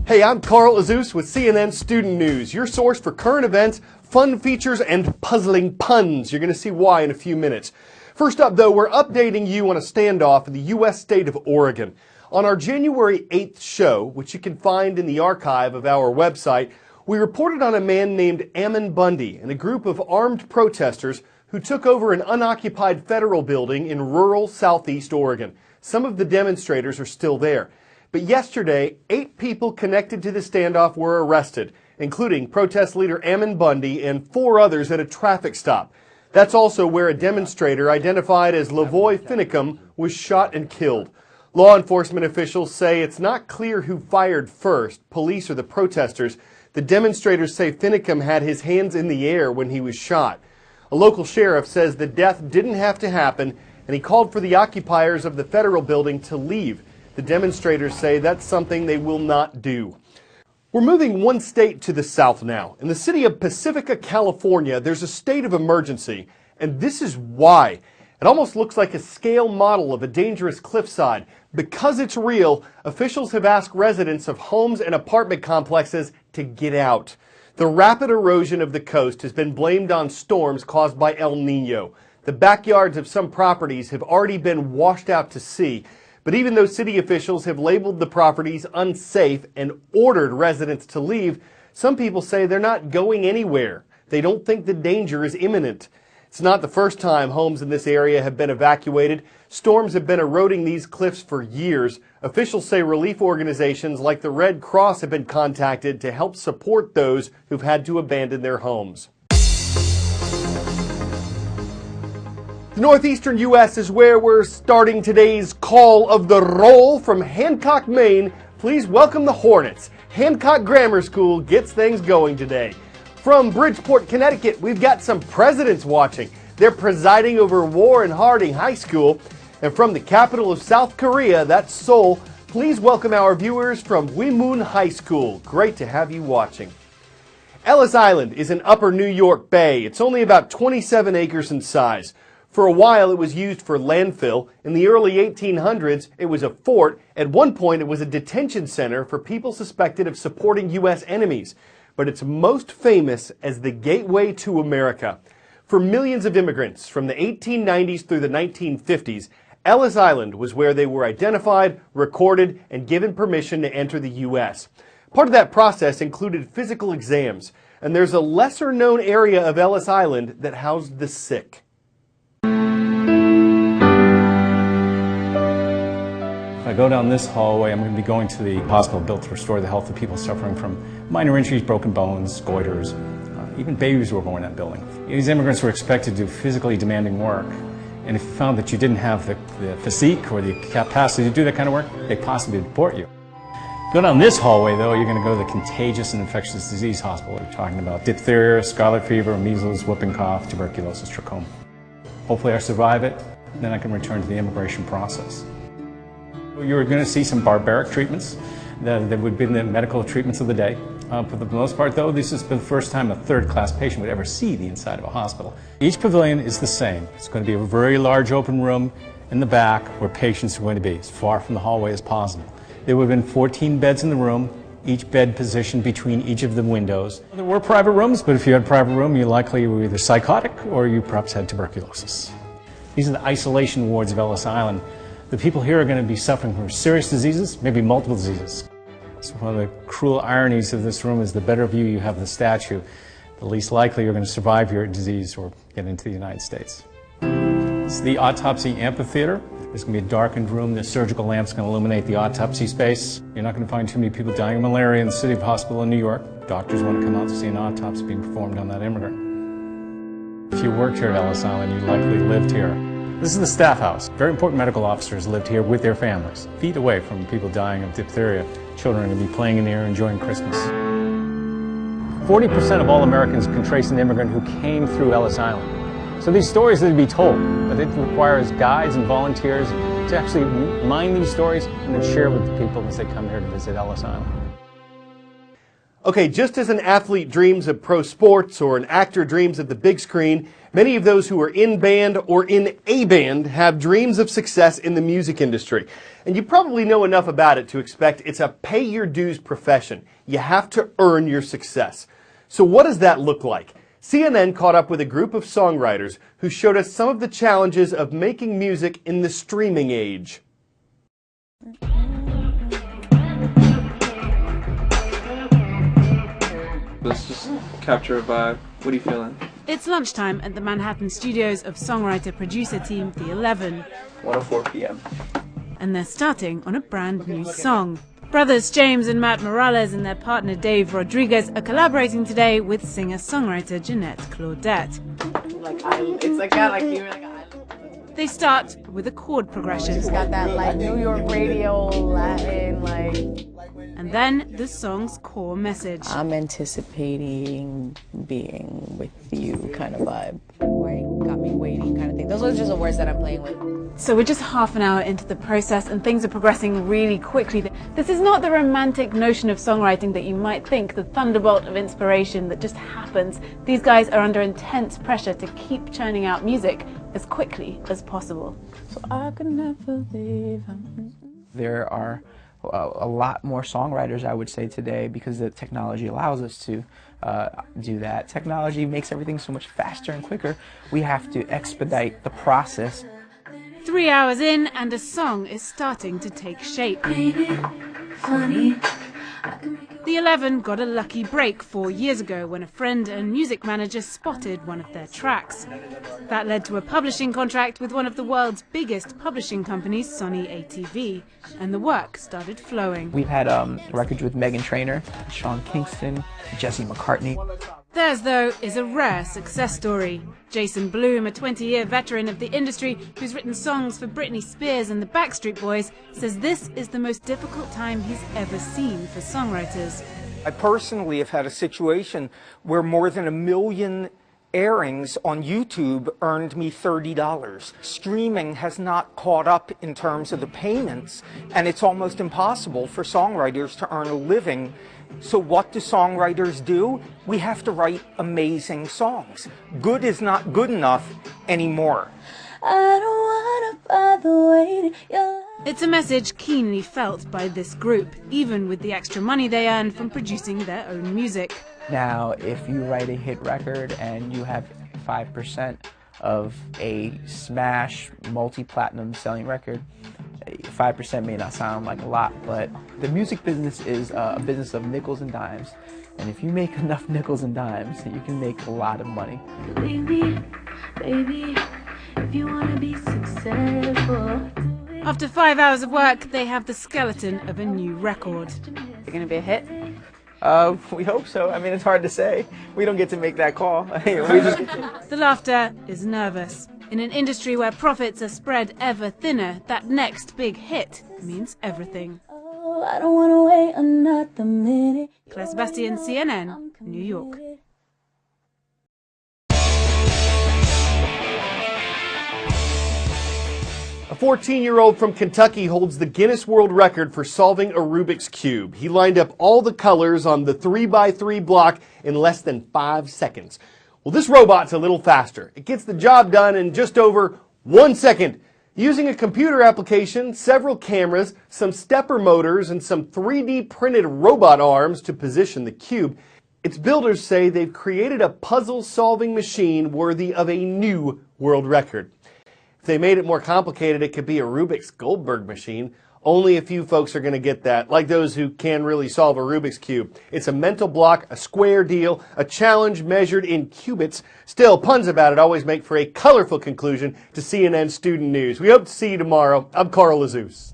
Hey, I'm Carl Azus with CNN Student News, your source for current events, fun features, and puzzling puns. You're going to see why in a few minutes. First up, though, we're updating you on a standoff in the U.S. state of Oregon. On our January 8th show, which you can find in the archive of our website, we reported on a man named Ammon Bundy and a group of armed protesters who took over an unoccupied federal building in rural southeast Oregon. Some of the demonstrators are still there. But yesterday, 8 people connected to the standoff were arrested, including protest leader Ammon Bundy and 4 others at a traffic stop. That's also where a demonstrator identified as Lavoy Finicum was shot and killed. Law enforcement officials say it's not clear who fired first, police or the protesters. The demonstrators say Finicum had his hands in the air when he was shot. A local sheriff says the death didn't have to happen, and he called for the occupiers of the federal building to leave. The demonstrators say that's something they will not do. We're moving one state to the south now. In the city of Pacifica, California, there's a state of emergency, and this is why. It almost looks like a scale model of a dangerous cliffside. Because it's real, officials have asked residents of homes and apartment complexes to get out. The rapid erosion of the coast has been blamed on storms caused by El Nino. The backyards of some properties have already been washed out to sea. But even though city officials have labeled the properties unsafe and ordered residents to leave, some people say they're not going anywhere. They don't think the danger is imminent. It's not the first time homes in this area have been evacuated. Storms have been eroding these cliffs for years. Officials say relief organizations like the Red Cross have been contacted to help support those who've had to abandon their homes. The northeastern U.S. is where we're starting today's call of the roll from Hancock, Maine. Please welcome the Hornets. Hancock Grammar School gets things going today. From Bridgeport, Connecticut, we've got some presidents watching. They're presiding over Warren Harding High School. And from the capital of South Korea, that's Seoul, please welcome our viewers from Wimun High School. Great to have you watching. Ellis Island is in Upper New York Bay. It's only about 27 acres in size. For a while, it was used for landfill. In the early 1800s, it was a fort. At one point, it was a detention center for people suspected of supporting U.S. enemies. But it's most famous as the gateway to America. For millions of immigrants from the 1890s through the 1950s, Ellis Island was where they were identified, recorded, and given permission to enter the U.S. Part of that process included physical exams, and there's a lesser-known area of Ellis Island that housed the sick. If I go down this hallway, I'm going to be going to the hospital built to restore the health of people suffering from minor injuries, broken bones, goiters, even babies were born in that building. These immigrants were expected to do physically demanding work, and if you found that you didn't have the physique or the capacity to do that kind of work, they possibly deport you. Go down this hallway, though, you're going to go to the contagious and infectious disease hospital. We're talking about diphtheria, scarlet fever, measles, whooping cough, tuberculosis, trachoma. Hopefully I survive it, then I can return to the immigration process. You're going to see some barbaric treatments that would be the medical treatments of the day. For the most part, though, this is the first time a third-class patient would ever see the inside of a hospital. Each pavilion is the same. It's going to be a very large open room in the back where patients are going to be, as far from the hallway as possible. There would have been 14 beds in the room, each bed positioned between each of the windows. There were private rooms, but if you had a private room, you likely were either psychotic or you perhaps had tuberculosis. These are the isolation wards of Ellis Island. The people here are going to be suffering from serious diseases, maybe multiple diseases. So one of the cruel ironies of this room is the better view you have of the statue, the least likely you're going to survive your disease or get into the United States. This is the autopsy amphitheater. There's going to be a darkened room. The surgical lamp's going to illuminate the autopsy space. You're not going to find too many people dying of malaria in the City Hospital in New York. Doctors want to come out to see an autopsy being performed on that immigrant. If you worked here at Ellis Island, you likely lived here. This is the staff house. Very important medical officers lived here with their families. Feet away from people dying of diphtheria. Children are going to be playing in here, enjoying Christmas. 40% of all Americans can trace an immigrant who came through Ellis Island. So these stories need to be told, but it requires guides and volunteers to actually mine these stories and then share with the people as they come here to visit Ellis Island. Okay, just as an athlete dreams of pro sports or an actor dreams of the big screen, many of those who are in band or in a band have dreams of success in the music industry. And you probably know enough about it to expect it's a pay your dues profession. You have to earn your success. So what does that look like? CNN caught up with a group of songwriters who showed us some of the challenges of making music in the streaming age. Let's just capture a vibe. What are you feeling? It's lunchtime at the Manhattan studios of songwriter-producer team The 11. 1:04 p.m. And they're starting on a brand new song. Brothers James and Matt Morales and their partner Dave Rodriguez are collaborating today with singer-songwriter Jeanette Claudette. It's like that, like you were like. They start with a chord progression. It's got that like New York radio Latin like. And then the song's core message. I'm anticipating being with you kind of vibe. Got me waiting kind of thing. Those are just the words that I'm playing with. So we're just half an hour into the process and things are progressing really quickly. This is not the romantic notion of songwriting that you might think, the thunderbolt of inspiration that just happens. These guys are under intense pressure to keep churning out music as quickly as possible. So I could never leave. There are a lot more songwriters, I would say, today because the technology allows us to do that. Technology makes everything so much faster and quicker. We have to expedite the process. 3 hours in and a song is starting to take shape. The 11 got a lucky break 4 years ago when a friend and music manager spotted one of their tracks. That led to a publishing contract with one of the world's biggest publishing companies, Sony ATV, and the work started flowing. We've had records with Meghan Trainor, Sean Kingston, Jesse McCartney. Theirs, though, is a rare success story. Jason Bloom, a 20-year veteran of the industry who's written songs for Britney Spears and the Backstreet Boys, says this is the most difficult time he's ever seen for songwriters. I personally have had a situation where more than 1 million airings on YouTube earned me $30. Streaming has not caught up in terms of the payments, and it's almost impossible for songwriters to earn a living. So what do songwriters do? We have to write amazing songs. Good is not good enough anymore. I don't wanna bother waiting. It's a message keenly felt by this group, even with the extra money they earn from producing their own music. Now, if you write a hit record and you have 5% of a smash multi-platinum selling record, 5% may not sound like a lot, but the music business is a business of nickels and dimes. And if you make enough nickels and dimes, you can make a lot of money. Believe me, baby, if you want to be successful. After 5 hours of work, they have the skeleton of a new record. Is it gonna be a hit? We hope so. I mean, it's hard to say. We don't get to make that call. The laughter is nervous. In an industry where profits are spread ever thinner, that next big hit means everything. Oh, I don't want to wait another minute. Claire Sebastian, CNN, New York. A 14-year-old from Kentucky holds the Guinness World Record for solving a Rubik's Cube. He lined up all the colors on the 3x3 block in less than 5 seconds. Well, this robot's a little faster. It gets the job done in just over 1 second. Using a computer application, several cameras, some stepper motors, and some 3D printed robot arms to position the cube, its builders say they've created a puzzle-solving machine worthy of a new world record. If they made it more complicated, it could be a Rubik's Goldberg machine. Only a few folks are going to get that, like those who can really solve a Rubik's Cube. It's a mental block, a square deal, a challenge measured in qubits. Still, puns about it always make for a colorful conclusion to CNN Student News. We hope to see you tomorrow. I'm Carl Lazouz.